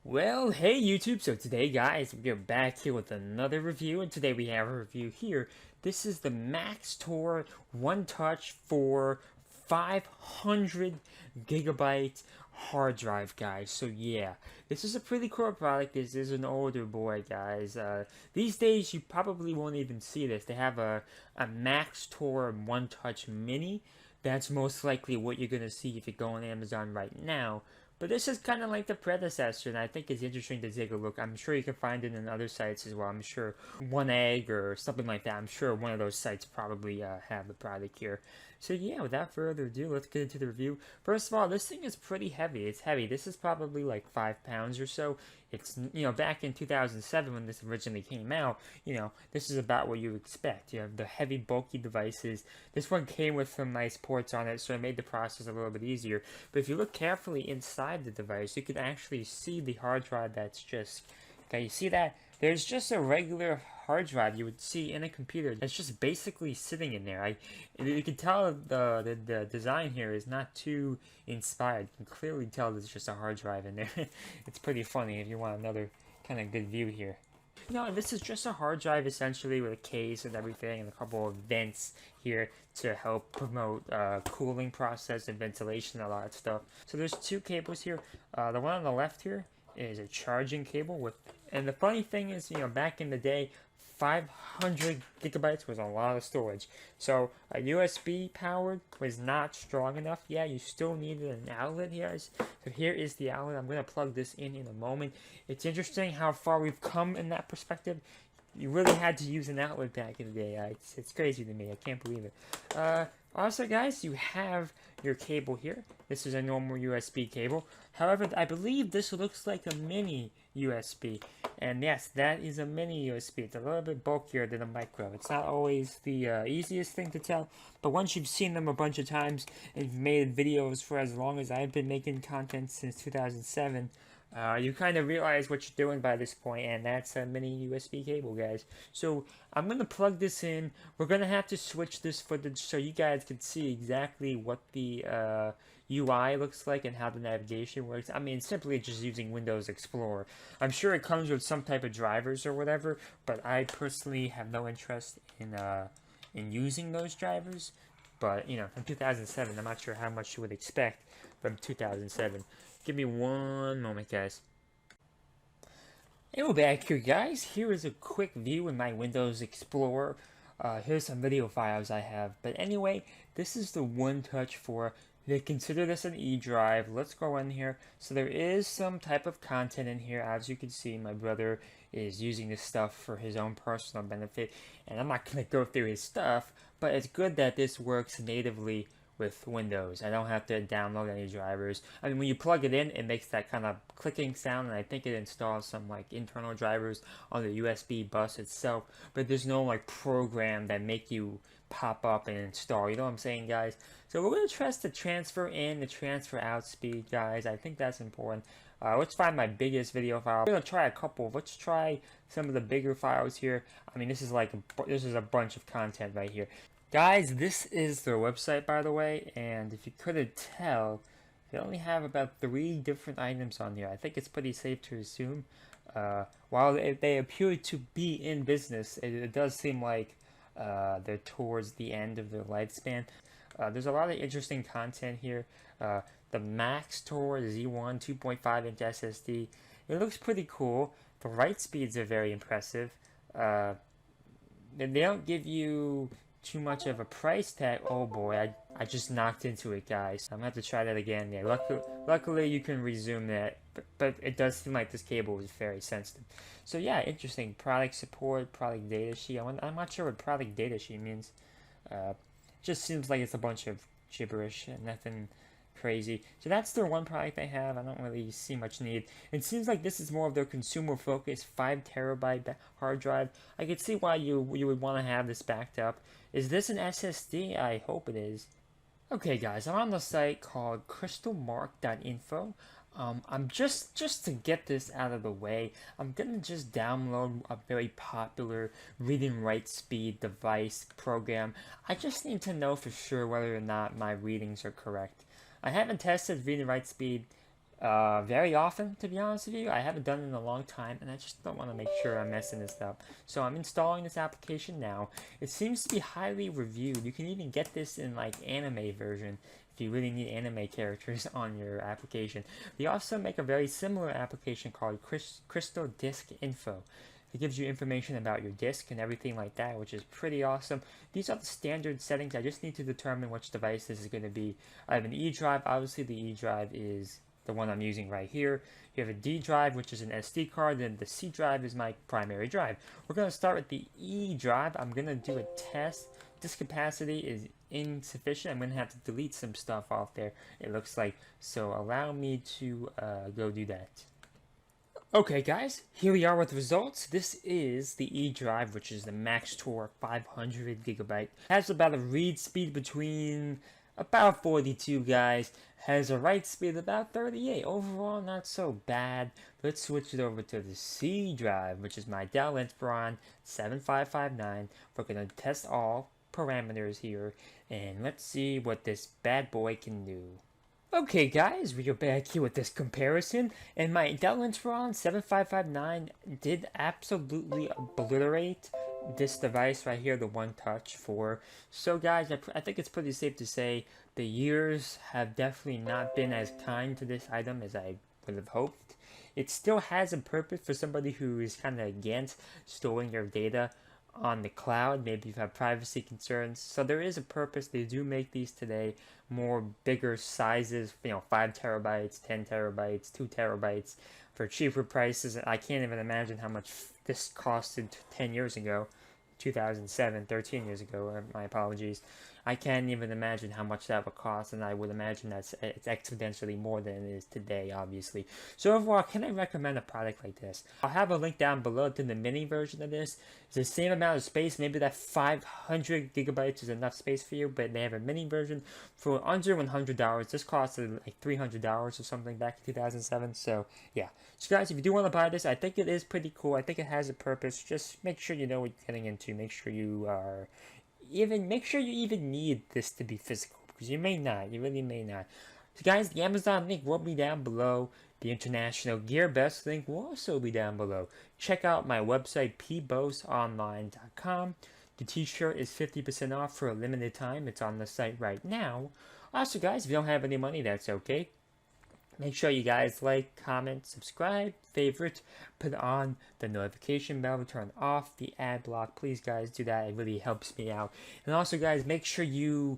Well, hey YouTube, so today guys, we're back here with another review, and today we have a review here. This is the Maxtor OneTouch for 500 gigabyte hard drive, guys. So yeah, this is a pretty cool product. This is an older boy, guys. These days you probably won't even see this. They have a Maxtor OneTouch Mini. That's most likely what you're gonna see if you go on Amazon right now. But this is kind of like the predecessor, and I think it's interesting to take a look. I'm sure you can find it in other sites as well. I'm sure One Egg or something like that. I'm sure one of those sites probably have the product here. So yeah, without further ado, let's get into the review. First of all, this thing is pretty heavy. It's heavy. This is probably like 5 pounds or so. It's, back in 2007 when this originally came out, this is about what you expect. You have the heavy, bulky devices. This one came with some nice ports on it, so it made the process a little bit easier. But if you look carefully inside the device, you can actually see the hard drive that's just, okay, you see that? There's just a regular hard drive you would see in a computer that's just basically sitting in there. You can tell the design here is not too inspired. You can clearly tell there's just a hard drive in there. It's pretty funny if you want another kind of good view here. No, this is just a hard drive essentially with a case and everything and a couple of vents here to help promote cooling process and ventilation and a lot of stuff. So there's two cables here. The one on the left here is a charging cable with, and the funny thing is, back in the day, 500 gigabytes was a lot of storage. So a USB powered was not strong enough. Yeah, you still needed an outlet here. So here is the outlet. I'm going to plug this in a moment. It's interesting how far we've come in that perspective. You really had to use an outlet back in the day. It's crazy to me. I can't believe it. Also, guys, you have your cable here. This is a normal USB cable. However, I believe this looks like a mini USB. And yes, that is a mini USB. It's a little bit bulkier than a micro. It's not always the easiest thing to tell, but once you've seen them a bunch of times and you've made videos for as long as I've been making content since 2007, you kind of realize what you're doing by this point, and that's a mini USB cable, guys. So I'm going to plug this in. We're going to have to switch this footage so you guys can see exactly what the UI looks like and how the navigation works. I mean, simply just using Windows Explorer. I'm sure it comes with some type of drivers or whatever, but I personally have no interest in using those drivers. But, from 2007, I'm not sure how much you would expect from 2007. Give me one moment, guys. And we're back here, guys. Here is a quick view in my Windows Explorer. Here's some video files I have. But anyway, this is the OneTouch 4. They consider this an E drive. Let's go in here. So there is some type of content in here. As you can see, my brother is using this stuff for his own personal benefit. And I'm not going to go through his stuff, but it's good that this works natively with Windows. I don't have to download any drivers. I mean, when you plug it in, it makes that kind of clicking sound, and I think it installs some like internal drivers on the USB bus itself, but there's no like program that make you pop up and install. You know what I'm saying, guys? So we're going to test the transfer in, the transfer out speed, guys. I think that's important. Let's find my biggest video file. I'm going to try a couple. Let's try some of the bigger files here. I mean, this is a bunch of content right here. Guys, this is their website, by the way, and if you couldn't tell, they only have about 3 different items on here. I think it's pretty safe to assume. While they appear to be in business, it does seem like they're towards the end of their lifespan. There's a lot of interesting content here. The Maxtor Z1 2.5-inch SSD. It looks pretty cool. The write speeds are very impressive. They don't give you too much of a price tag. Oh boy, I just knocked into it, guys. I'm gonna have to try that again. Yeah, luckily you can resume that, but it does seem like this cable is very sensitive. So yeah, interesting. Product support, product data sheet. I'm not sure what product data sheet means. Just seems like it's a bunch of gibberish and nothing crazy. So that's their one product they have. I don't really see much need. It seems like this is more of their consumer focused 5 terabyte hard drive. I could see why you would want to have this backed up. Is this an SSD? I hope it is. Okay, guys, I'm on the site called crystalmark.info. I'm just to get this out of the way, I'm gonna just download a very popular read and write speed device program. I just need to know for sure whether or not my readings are correct. I haven't tested read and write speed very often, to be honest with you. I haven't done it in a long time, and I just don't want to make sure I'm messing this up. So I'm installing this application now. It seems to be highly reviewed. You can even get this in like anime version if you really need anime characters on your application. They also make a very similar application called Crystal Disk Info. It gives you information about your disk and everything like that, which is pretty awesome. These are the standard settings. I just need to determine which device this is going to be. I have an E drive. Obviously, the E drive is the one I'm using right here. You have a D drive, which is an SD card, and the C drive is my primary drive. We're going to start with the E drive. I'm going to do a test. Disk capacity is insufficient. I'm going to have to delete some stuff off there, it looks like. So allow me to go do that. Okay guys, here we are with the results. This is the E drive, which is the Maxtor 500 gigabyte. Has about a read speed between about 42 guys. Has a write speed about 38. Overall, not so bad. Let's switch it over to the C drive, which is my Dell Inspiron 7559. We're going to test all parameters here, and let's see what this bad boy can do. Okay guys, we are back here with this comparison, and my Dell Inspiron 7559 did absolutely obliterate this device right here, the OneTouch 4. So guys, I think it's pretty safe to say the years have definitely not been as kind to this item as I would have hoped. It still has a purpose for somebody who is kind of against storing your data on the cloud. Maybe you have privacy concerns, so there is a purpose. They do make these today more bigger sizes, 5 terabytes, 10 terabytes, 2 terabytes for cheaper prices. I can't even imagine how much this costed 10 years ago, 2007, 13 years ago, my apologies. I can't even imagine how much that would cost, and I would imagine that it's exponentially more than it is today, obviously. So overall, can I recommend a product like this? I'll have a link down below to the mini version of this. It's the same amount of space. Maybe that 500 gigabytes is enough space for you, but they have a mini version for under $100. This costed like $300 or something back in 2007. So yeah. So guys, if you do want to buy this, I think it is pretty cool. I think it has a purpose. Just make sure you know what you're getting into. Make sure you even need this to be physical, because you may not. You really may not. So guys, the Amazon link will be down below. The International Gear Best link will also be down below. Check out my website, pbosonline.com. The t-shirt is 50% off for a limited time. It's on the site right now. Also guys, if you don't have any money, that's okay. Make sure you guys like, comment, subscribe, favorite, put on the notification bell, turn off the ad block. Please guys do that. It really helps me out. And also guys, make sure you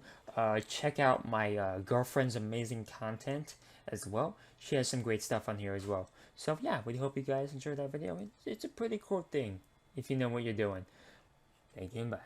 check out my girlfriend's amazing content as well. She has some great stuff on here as well. So yeah, we hope you guys enjoyed that video. It's a pretty cool thing if you know what you're doing. Thank you and bye.